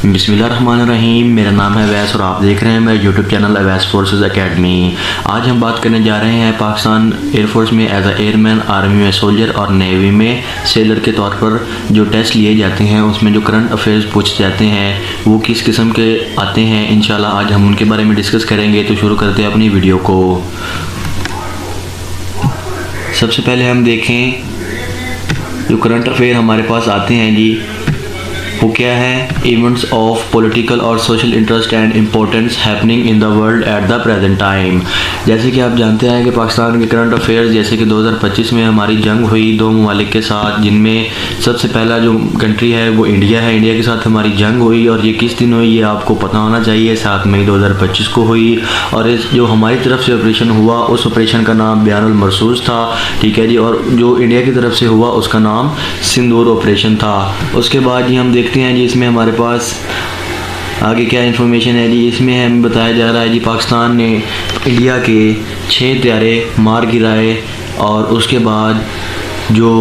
बिस्मिल्लाहिर्रहमानिर्रहीम। मेरा नाम है अवैस और आप देख रहे हैं मेरा YouTube channel Awais forces academy. आज हम बात करने जा रहे हैं पाकिस्तान एयरफोर्स में एज अ एयरमैन, आर्मी में सोल्जर और नेवी में सेलर के तौर पर जो टेस्ट लिए जाते हैं उसमें जो करंट अफेयर्स पूछे जाते हैं वो किस किस्म के आते हैं। इंशाल्लाह आज हम उनके बारे में डिस्कस करेंगे। तो शुरू करते हैं अपनी वीडियो को। सबसे पहले हम देखें जो करंट अफेयर हमारे पास आते हैं जी वो क्या है। इवेंट्स ऑफ पॉलिटिकल और social interest and importance happening in the world at the present time. जैसे कि आप जानते हैं कि पाकिस्तान के करंट अफेयर्स जैसे कि 2025 में हमारी जंग हुई दो ममालिक के साथ, जिनमें सबसे पहला जो कंट्री है वो इंडिया है। इंडिया के साथ हमारी जंग हुई और ये किस दिन हुई ये आपको पता होना चाहिए। 7 मई 2025 को हुई और इस जो हमारी तरफ से ऑपरेशन हुआ उस ऑपरेशन का नाम बयानुल मरसूस था, ठीक है जी। और जो इंडिया की तरफ से हुआ उसका नाम सिंदूर ऑपरेशन था। उसके बाद जी हम देखते हैं जी इसमें हमारे पास आगे क्या इन्फॉर्मेशन है जी। इसमें हमें बताया जा रहा है जी पाकिस्तान ने इंडिया के 6 त्यारे मार गिराए और उसके बाद जो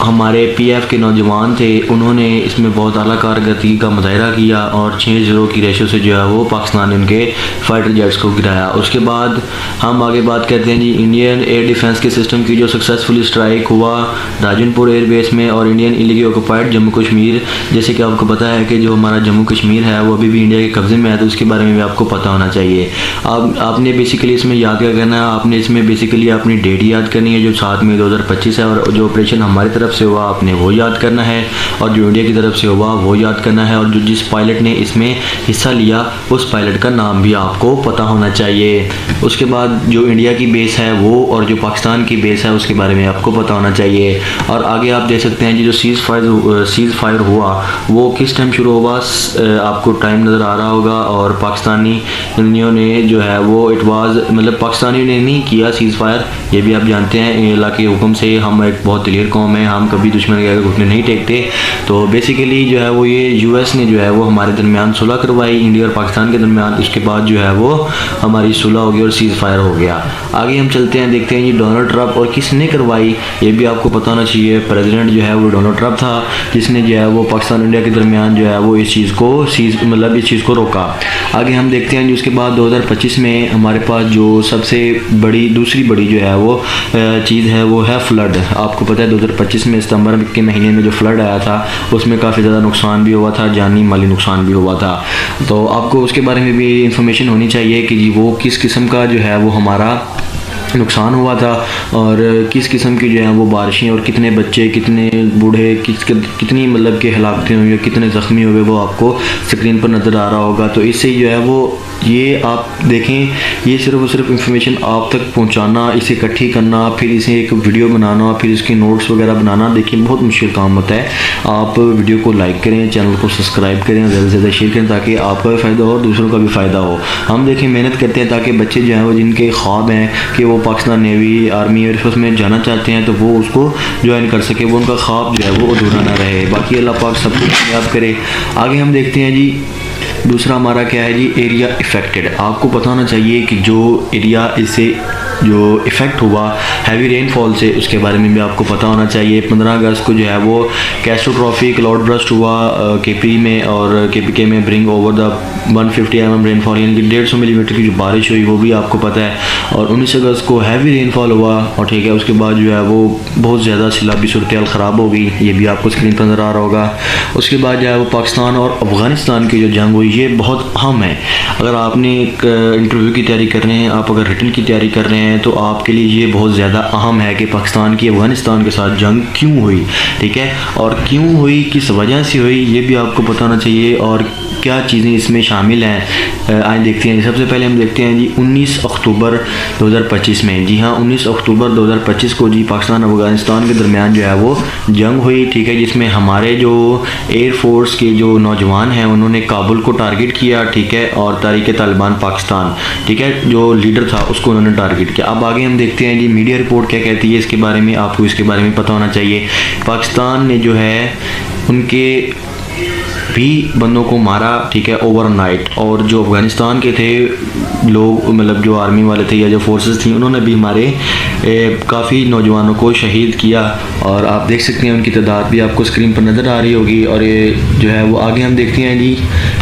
हमारे पीएफ के नौजवान थे उन्होंने इसमें बहुत आला कारकर्दगी का मुजाहरा किया और 6-0 की रेशो से जो है वो पाकिस्तान ने उनके फाइटर जेट्स को गिराया। उसके बाद हम आगे बात करते हैं जी इंडियन एयर डिफेंस के सिस्टम की जो सक्सेसफुली स्ट्राइक हुआ राजनपुर एयरबेस में और Indian illegally occupied Jammu Kashmir. जैसे कि आपको पता है कि जो हमारा जम्मू कश्मीर है वो अभी भी इंडिया के कब्ज़े में है, तो उसके बारे में भी आपको पता होना चाहिए। अब आपने बेसिकली इसमें याद क्या करना है, आपने इसमें बेसिकली अपनी डेट याद करनी है जो 7 मई 2025 है और जो ऑपरेशन हमारी तरफ से हुआ आपने वो याद करना है और जो इंडिया की तरफ से हुआ वो याद करना है और जो जिस पायलट ने इसमें हिस्सा लिया उस पायलट का नाम भी आपको पता होना चाहिए। उसके बाद जो इंडिया की बेस है वो और जो पाकिस्तान की बेस है उसके बारे में आपको पता होना चाहिए। और आगे आप देख सकते हैं जी जो सीज़ फायर हुआ वो किस टाइम शुरू हुआ, आपको टाइम नज़र आ रहा होगा। और पाकिस्तानी ने जो है वो इट वाज मतलब पाकिस्तानियों ने नहीं किया सीज़ फायर, ये भी आप जानते हैं। अल्लाह के हुक्म से हम एक बहुत दिलेर कौम है, हम कभी दुश्मन के आगे घुटने नहीं टेकते। तो बेसिकली जो है वो ये यूएस ने जो है वो हमारे दरमियान सुलह करवाई इंडिया और पाकिस्तान के दरमियान। उसके बाद जो है वो हमारी सुलह हो गई और सीज़ फायर हो गया। आगे हम चलते हैं, देखते हैं जी डोनाल्ड ट्रंप और किसने करवाई ये भी आपको पता होना चाहिए। प्रेसिडेंट जो है वो डोनाल्ड ट्रंप था जिसने जो है वो पाकिस्तान इंडिया के दरमियान जो है वो इस चीज़ को रोका। आगे हम देखते हैं जी उसके बाद 2025 में हमारे पास जो सबसे बड़ी दूसरी बड़ी जो है वो चीज़ है वो है फ्लड। आपको पता है 2025 में सितंबर के महीने में जो फ्लड आया था उसमें काफ़ी ज़्यादा नुकसान भी हुआ था, जानी माली नुकसान भी हुआ था। तो आपको उसके बारे में भी इंफॉर्मेशन होनी चाहिए कि जी वो किस किस्म का जो है वो हमारा नुकसान हुआ था और किस किस्म की जो है वो बारिशें और कितने बच्चे कितने बूढ़े कितनी मतलब के हलाकतें हुई, कितने ज़ख्मी हुए वो आपको स्क्रीन पर नज़र आ रहा होगा। तो इससे जो है वो ये आप देखें, ये सिर्फ और सिर्फ इंफॉर्मेशन आप तक पहुंचाना, इसे इकट्ठी करना, फिर इसे एक वीडियो बनाना, फिर इसके नोट्स वगैरह बनाना, देखिए बहुत मुश्किल काम होता है। आप वीडियो को लाइक करें, चैनल को सब्सक्राइब करें, ज़्यादा से ज़्यादा शेयर करें ताकि आपका भी फ़ायदा हो दूसरों का भी फ़ायदा हो। हम देखें मेहनत करते हैं ताकि बच्चे जो हैं वो जिनके ख्वाब हैं कि वो पाकिस्तान नेवी आर्मी एयरफोर्स में जाना चाहते हैं तो वो उसको ज्वाइन कर सके, वो उनका ख्वाब जो है वो अधूरा ना रहे। बाकी अल्लाह पाक सबको कामयाब करे। आगे हम देखते हैं जी दूसरा हमारा क्या है जी एरिया इफ़ेक्टेड। आपको पता होना चाहिए कि जो एरिया इससे जो इफ़ेक्ट हुआ हैवी रेनफॉल से उसके बारे में भी आपको पता होना चाहिए। 15 अगस्त को जो है वो कैस्ट्रोट्रॉफी क्लाउड ब्रस्ट हुआ केपी में और केपीके में bring over the 150 mm rainfall यानी कि 150 मिलीमीटर की जो बारिश हुई वो भी आपको पता है। और 19 अगस्त को हैवी रेनफॉल हुआ और ठीक है उसके बाद जो है वो बहुत ज़्यादा सैलाबी सूरत हाल ख़राब हो गई, ये भी आपको स्क्रीन पर नज़र आ रहा होगा। उसके बाद जो है वो पाकिस्तान और अफ़गानिस्तान की जो जंग हुई ये बहुत अहम है। अगर आपने एक इंटरव्यू की तैयारी कर रहे हैं, आप अगर रिटन की तैयारी कर रहे हैं तो आपके लिए ये बहुत ज़्यादा अहम है कि पाकिस्तान की अफ़गानिस्तान के साथ जंग क्यों हुई, ठीक है, और क्यों हुई, किस वजह से हुई ये भी आपको पता होना चाहिए और क्या चीज़ें इसमें शामिल हैं। आज देखते हैं। सबसे पहले हम देखते हैं जी 19 अक्टूबर 2025 में, जी हाँ 19 अक्टूबर 2025 को जी पाकिस्तान अफ़गानिस्तान के दरमियान जो है वो जंग हुई, ठीक है, जिसमें हमारे जो एयरफोर्स के जो नौजवान हैं उन्होंने काबुल को टारगेट किया, ठीक है, और तहरीक तालिबान पाकिस्तान, ठीक है, जो लीडर था उसको उन्होंने टारगेट किया। अब आगे हम देखते हैं जी मीडिया रिपोर्ट क्या कहती है इसके बारे में, आपको इसके बारे में पता होना चाहिए। पाकिस्तान ने जो है उनके बंदों को मारा, ठीक है, ओवरनाइट। और जो अफ़गानिस्तान के थे लोग, मतलब जो आर्मी वाले थे या जो फोर्सेस थी, उन्होंने भी हमारे काफ़ी नौजवानों को शहीद किया। और आप देख सकते हैं उनकी तादाद भी आपको स्क्रीन पर नज़र आ रही होगी। और ये जो है वो आगे हम देखते हैं जी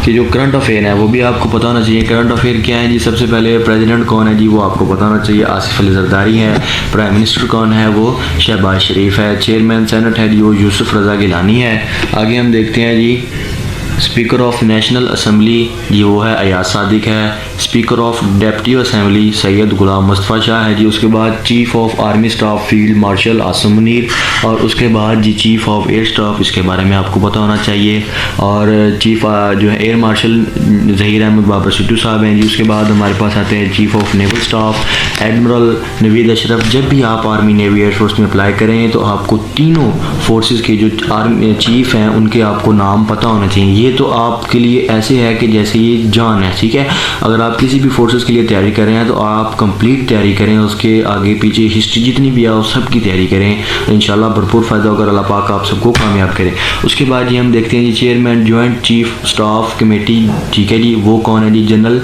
कि जो करंट अफेयर है वो भी आपको पता होना चाहिए। करंट अफेयर क्या है जी? सबसे पहले प्रेसिडेंट कौन है जी, वो आपको पता होना चाहिए, आसिफ अली जरदारी है। प्राइम मिनिस्टर कौन है? वो शहबाज शरीफ है। चेयरमैन सेनेट है जी, वो यूसुफ रज़ा गिलानी है। आगे हम देखते हैं जी स्पीकर ऑफ नेशनल असम्बली जी, वो है अयाज सादिक है। Speaker of deputy assembly Syed Ghulam Mustafa Shah है जी। उसके बाद chief of army staff field marshal Asim Munir. और उसके बाद जी चीफ़ ऑफ एयर स्टाफ, इसके बारे में आपको पता होना चाहिए। और चीफ़ जो है एयर मार्शल ज़हीर अहमद बाबर सिट्टू साहब हैं जी। उसके बाद हमारे पास आते हैं chief of naval staff admiral Naveed Ashraf. जब भी आप आर्मी नेवी एयरफोर्स में अप्लाई करें तो आपको तीनों फोर्सेस के जो आर्मी चीफ़ हैं उनके आपको नाम पता होने चाहिए। ये तो आपके लिए ऐसे है कि जैसे ये जान है, ठीक है। अगर आप किसी भी फोर्सेस के लिए तैयारी कर रहे हैं तो आप कंप्लीट तैयारी करें, उसके आगे पीछे हिस्ट्री जितनी भी है उस सब की तैयारी करें। इंशाल्लाह भरपूर फ़ायदा होगा, अल्लाह पाक आप सबको कामयाब करें। उसके बाद जी हम देखते हैं जी chairman joint chief staff committee, ठीक है जी, वो कौन है जी? जनरल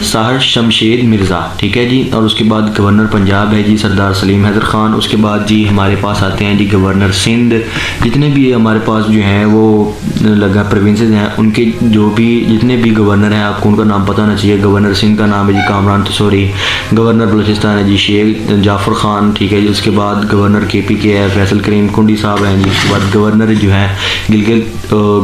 साहर शमशेद मिर्ज़ा, ठीक है जी। और उसके बाद गवर्नर पंजाब है जी सरदार सलीम हैदर ख़ान। उसके बाद जी हमारे पास आते हैं जी गवर्नर सिंध। जितने भी हमारे पास जो हैं वो लगा प्रोविंसेस हैं, उनके जो भी जितने भी गवर्नर हैं आपको उनका नाम पता होना चाहिए। गवर्नर सिंध का नाम है जी कामरान तसोरी। गवर्नर बलूचिस्तान है जी शेख जाफ़र ख़ान, ठीक है जी। उसके बाद गवर्नर KP के है फैसल करीम कुंडी साहब हैं जी। उसके बाद गवर्नर जो है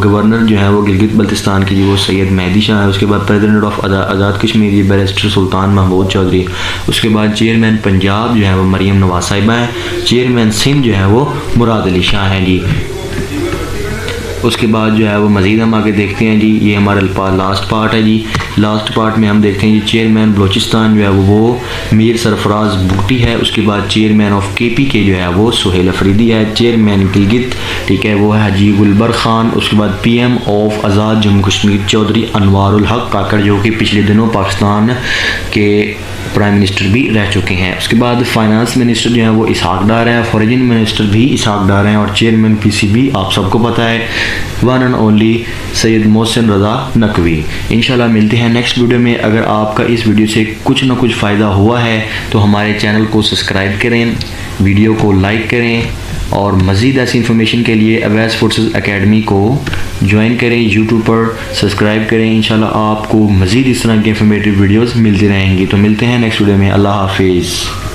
गवर्नर जो है वो गिलगित बल्तिस्तान की जी, वो सैयद मेहदी शाह है। उसके बाद president of Azad Kashmir ji barrister Sultan Mahmood Chaudhry. उसके बाद चेयरमैन पंजाब जो है वो मरीम नवाज साहिबा है। चेयरमैन सिंध जो है वो मुराद अली शाह हैं जी। उसके बाद जो है वो मज़ीद हम आगे देखते हैं जी, ये हमारा लास्ट पार्ट है जी। लास्ट पार्ट में हम देखते हैं जी चेयरमैन बलूचिस्तान जो है वो मीर सरफराज भुट्टी है। उसके बाद चेयरमैन ऑफ KP के जो है वो सुहेल अफरीदी है। चेयरमैन गिलगित, ठीक है, वो है हाजी गुलबर ख़ान। उसके बाद PM ऑफ आज़ाद जम्मू कश्मीर चौधरी अनवारुल हक काकड़, जो कि पिछले दिनों पाकिस्तान के प्राइम मिनिस्टर भी रह चुके हैं। उसके बाद फाइनेंस मिनिस्टर जो है वो इसहाक डार हैं। फॉरेन मिनिस्टर भी इसहाक डार हैं। और चेयरमैन PCB आप सबको पता है, one and only Syed Mohsin Raza Naqvi. इंशाल्लाह मिलते हैं नेक्स्ट वीडियो में। अगर आपका इस वीडियो से कुछ ना कुछ फ़ायदा हुआ है तो हमारे चैनल को सब्सक्राइब करें, वीडियो को लाइक करें और मज़ीद ऐसी इन्फॉर्मेशन के लिए अवैस फोर्सेस एकेडमी को ज्वाइन करें, यूट्यूब पर सब्सक्राइब करें। इंशाल्लाह आपको मज़ीद इस तरह की इन्फॉर्मेटिव वीडियोस मिलती रहेंगी। तो मिलते हैं नेक्स्ट वीडियो में। अल्लाह हाफिज़।